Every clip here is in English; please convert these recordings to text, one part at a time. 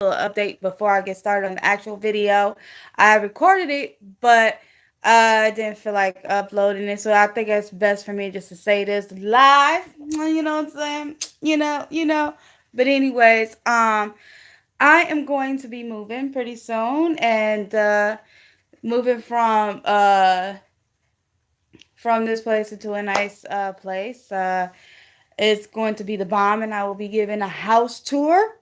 little update before I get started on the actual video. I recorded it, but I didn't feel like uploading it, so I think it's best for me just to say this live. You know what I'm saying? You know. But anyways, I am going to be moving pretty soon, and moving from this place into a nice place. It's going to be the bomb, and I will be giving a house tour.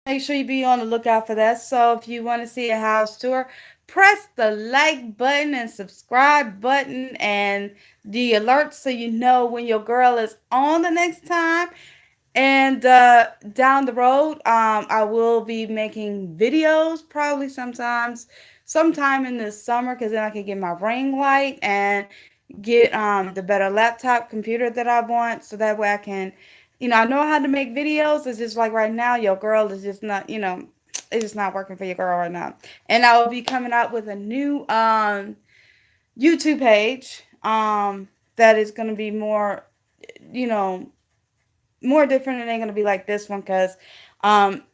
Make sure you be on the lookout for that. So if you want to see a house tour, press the like button and subscribe button and the alert so you know when your girl is on the next time. And down the road, I will be making videos probably sometime in the summer, because then I can get my ring light and get the better laptop computer that I want, so that way I can, I know how to make videos. It's just like right now, your girl is just not, it's just not working for your girl right now. And I will be coming out with a new YouTube page that is going to be more, you know, more different. It ain't gonna be like this one, because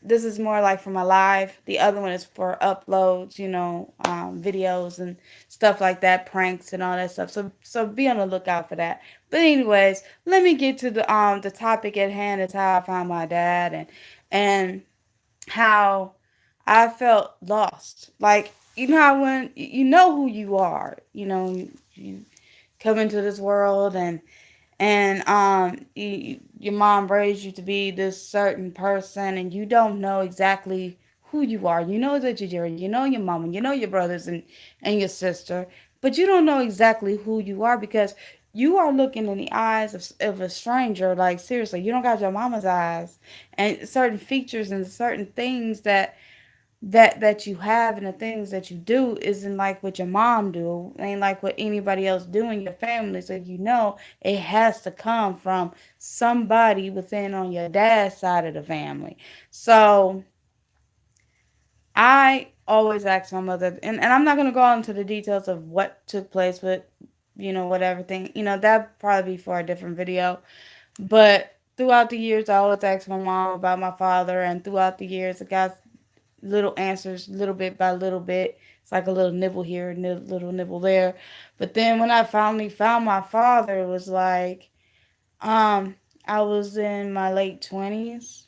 this is more like for my live. The other one is for uploads, videos and stuff like that, pranks and all that stuff. So be on the lookout for that. But anyways, let me get to the topic at hand. Is how I found my dad, and how I felt lost. Like, you know how when you know who you are, you come into this world, and your mom raised you to be this certain person, and you don't know exactly who you are. You know that you know your mom, and you know your brothers and your sister, but you don't know exactly who you are, because you are looking in the eyes of a stranger. Like, seriously, you don't got your mama's eyes, and certain features and certain things that you have, and the things that you do isn't like what your mom do, ain't like what anybody else do in your family. So it has to come from somebody within on your dad's side of the family. So I always ask my mother, and I'm not going to go into the details of what took place with, what everything, that probably be for a different video. But throughout the years, I always ask my mom about my father, and throughout the years, I got little answers, little bit by little bit. It's like a little nibble here, little nibble there. But then when I finally found my father, it was like, um, I was in my late 20s.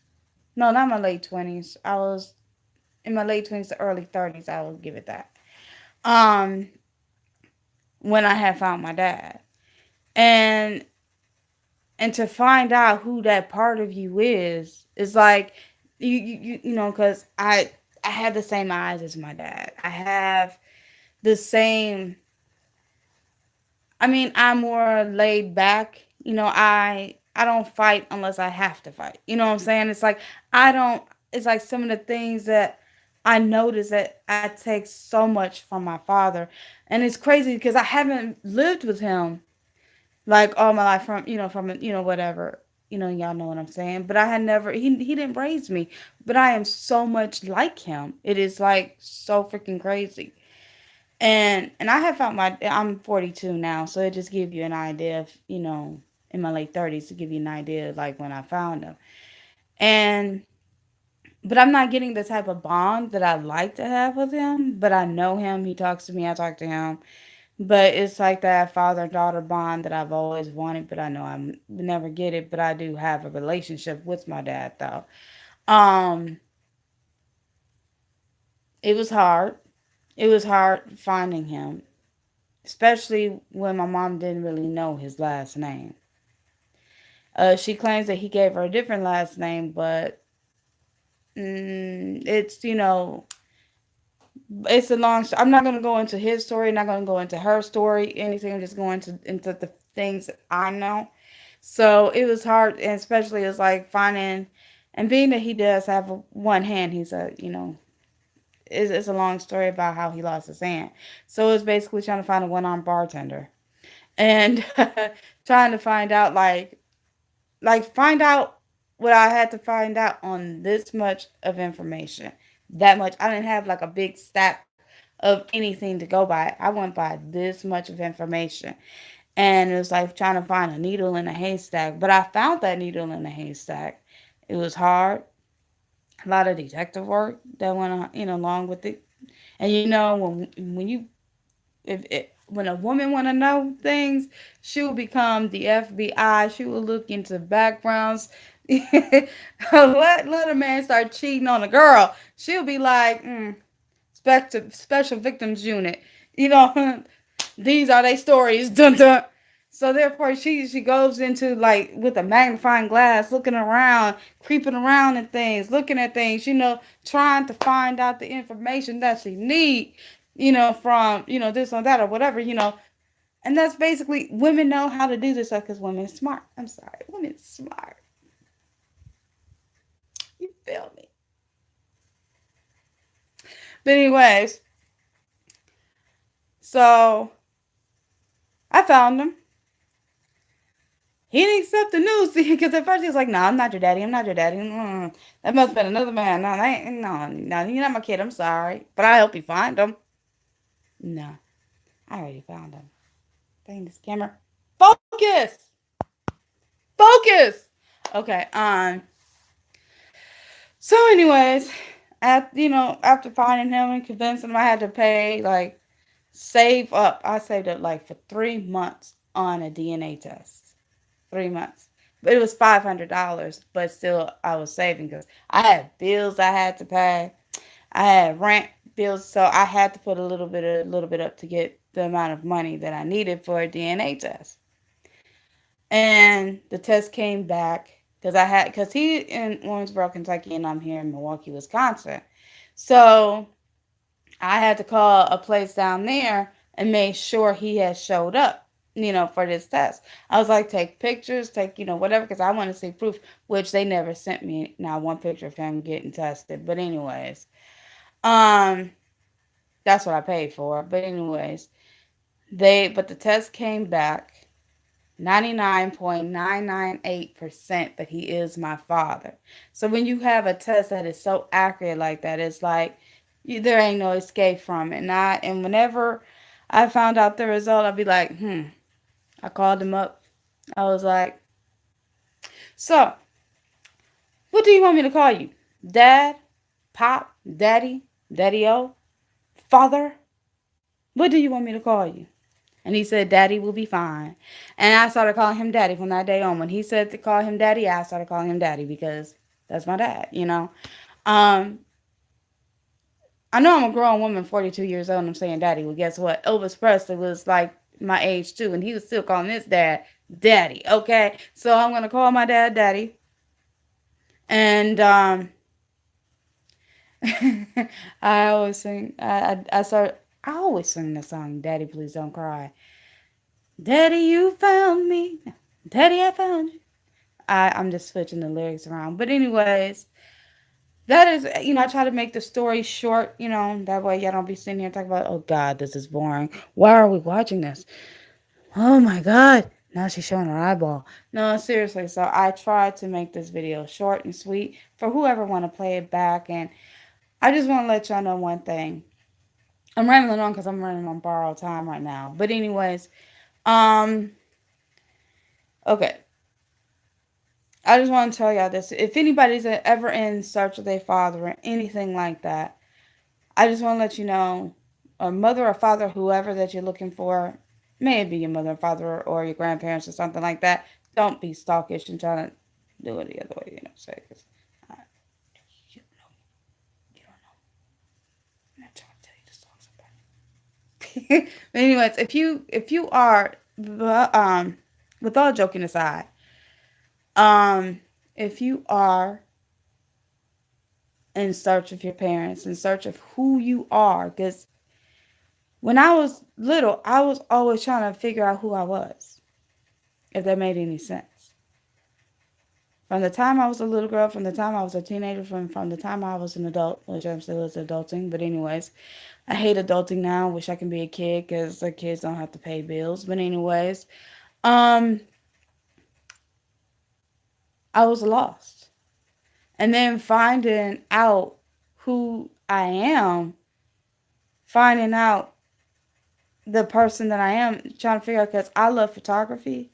No, not my late 20s. I was in my late 20s to early 30s. I will give it that. Um, when I had found my dad, and to find out who that part of you is like, because I have the same eyes as my dad. I have the same. I mean, I'm more laid back. I don't fight unless I have to fight. You know what I'm saying? It's like I don't. It's like some of the things that I notice that I take so much from my father, and it's crazy because I haven't lived with him like all my life, from whatever. Y'all know what I'm saying. But I had never. He didn't raise me, but I am so much like him. It is like so freaking crazy. And I have found I'm 42 now, so it just give you an idea of, in my late 30s, to give you an idea of like when I found him. And but I'm not getting the type of bond that I like to have with him, but I know him, he talks to me, I talk to him. But it's like that father daughter bond that I've always wanted, but I know I never get it, but I do have a relationship with my dad though. Um it was hard. It was hard finding him, especially when my mom didn't really know his last name. She claims that he gave her a different last name, but it's it's a long. I'm not gonna go into his story. Not gonna go into her story. Anything. I'm just going to into the things that I know. So it was hard, and especially it was like finding, and being that he does have one hand. He's a it's a long story about how he lost his hand. So it's basically trying to find a one-armed bartender, and trying to find out find out what I had to find out on this much of information. That much. I didn't have like a big stack of anything to go by. I went by this much of information. And it was like trying to find a needle in a haystack. But I found that needle in a haystack. It was hard. a lot of detective work that went on, along with it. And when you when a woman want to know things, she will become the FBI. She will look into backgrounds. Let a man start cheating on a girl. She'll be like, special victims unit. You know, these are their stories. Dun dun. So therefore, she goes into like with a magnifying glass, looking around, creeping around and things, looking at things. Trying to find out the information that she need. From this or that or whatever. And that's basically women know how to do this stuff because women are smart. I'm sorry, women are smart. You feel me? But anyways, so I found him. He didn't accept the news because at first he was like, "No, I'm not your daddy. I'm not your daddy. That must have been another man. No, that ain't, no, you're not my kid. I'm sorry, but I help you find him." No, I already found him. Dang this camera. Focus. Focus. Okay. So, anyways, after finding him and convincing him, I had to pay save up. I saved up like for 3 months on a DNA test. 3 months. But it was $500, but still I was saving because I had bills I had to pay. I had rent bills, so I had to put a little bit up to get the amount of money that I needed for a DNA test. And the test came back because he in Owensboro, Kentucky, and I'm here in Milwaukee, Wisconsin. So I had to call a place down there and make sure he had showed up, for this test. I was like, take pictures, take, whatever, because I want to see proof, which they never sent me not one picture of him getting tested. But anyways, um, that's what I paid for. But anyways, but the test came back 99.998% that he is my father. So when you have a test that is so accurate like that, it's like there ain't no escape from it. And whenever I found out the result, I'd be like, I called him up. I was like, so what do you want me to call you? Dad? Pop? Daddy? Daddy-o? Father? What do you want me to call you? And he said, Daddy will be fine. And I started calling him Daddy from that day on. When he said to call him Daddy, I started calling him Daddy because that's my dad. Um, I know I'm a grown woman, 42 years old, and I'm saying Daddy. Well, guess what? Elvis Presley was like my age too, and he was still calling his dad Daddy. Okay, so I'm gonna call my dad Daddy, and I always sing. I always sing the song "Daddy, Please Don't Cry." Daddy, you found me. Daddy, I found you. I'm just switching the lyrics around. But anyways, that is, I try to make the story short, that way y'all don't be sitting here talking about, oh God, this is boring. Why are we watching this? Oh my God. Now she's showing her eyeball. No, seriously. So I tried to make this video short and sweet for whoever want to play it back. And I just want to let y'all know one thing. I'm rambling on because I'm running on borrowed time right now. But anyways, um, okay. I just want to tell y'all this. If anybody's ever in search of their father or anything like that, I just want to let you know, a mother or father, whoever that you're looking for, may it be your mother or father or your grandparents or something like that, don't be stalkish and try to do it the other way, say, because you don't know, you don't know. I'm not trying to tell you to stalk somebody. But anyways, if you are, with all joking aside, if you are in search of your parents, in search of who you are, because when I was little, I was always trying to figure out who I was, if that made any sense. From the time I was a little girl, from the time I was a teenager, from the time I was an adult, which I'm still adulting, but anyways, I hate adulting now. Wish I can be a kid because the kids don't have to pay bills. But anyways, um, I was lost. And then finding out who I am, finding out the person that I am, trying to figure out, because I love photography.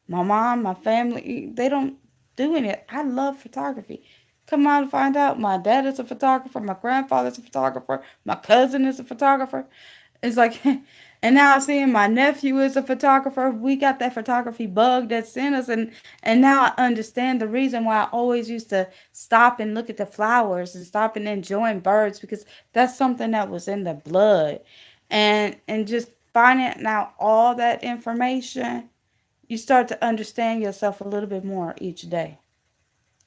My mom, my family, they don't do any. I love photography. Come on and find out my dad is a photographer, my grandfather's a photographer, my cousin is a photographer. It's like, and now I'm seeing my nephew is a photographer. We got that photography bug that's in us, and now I understand the reason why I always used to stop and look at the flowers and stop and enjoying birds, because that's something that was in the blood, and just finding out all that information, you start to understand yourself a little bit more each day.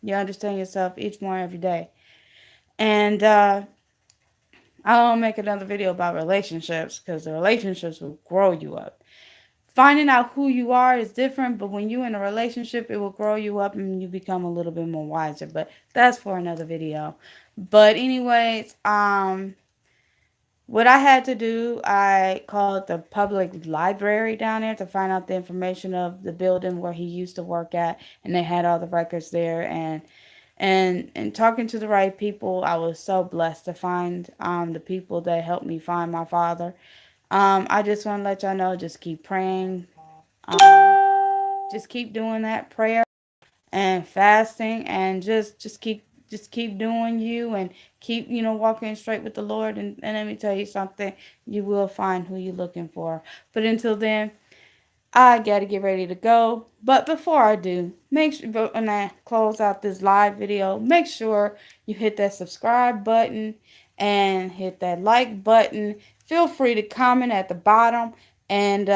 You understand yourself each more every day, and I'll make another video about relationships, because the relationships will grow you up. Finding out who you are is different, but when you're in a relationship, it will grow you up and you become a little bit more wiser. But that's for another video. But anyways, what I had to do, I called the public library down there to find out the information of the building where he used to work at, and they had all the records there. And talking to the right people, I was so blessed to find the people that helped me find my father. I just want to let y'all know, just keep praying. Just keep doing that prayer and fasting, and just keep doing you, and keep walking straight with the Lord. And let me tell you something, you will find who you're looking for. But until then, I gotta get ready to go. But before I do, make sure when I close out this live video, make sure you hit that subscribe button and hit that like button. Feel free to comment at the bottom, and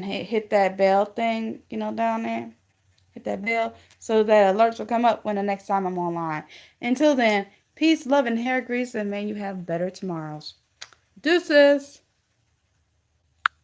hit that bell thing, down there. Hit that bell so that alerts will come up when the next time I'm online. Until then, peace, love, and hair grease, and may you have better tomorrows. Deuces.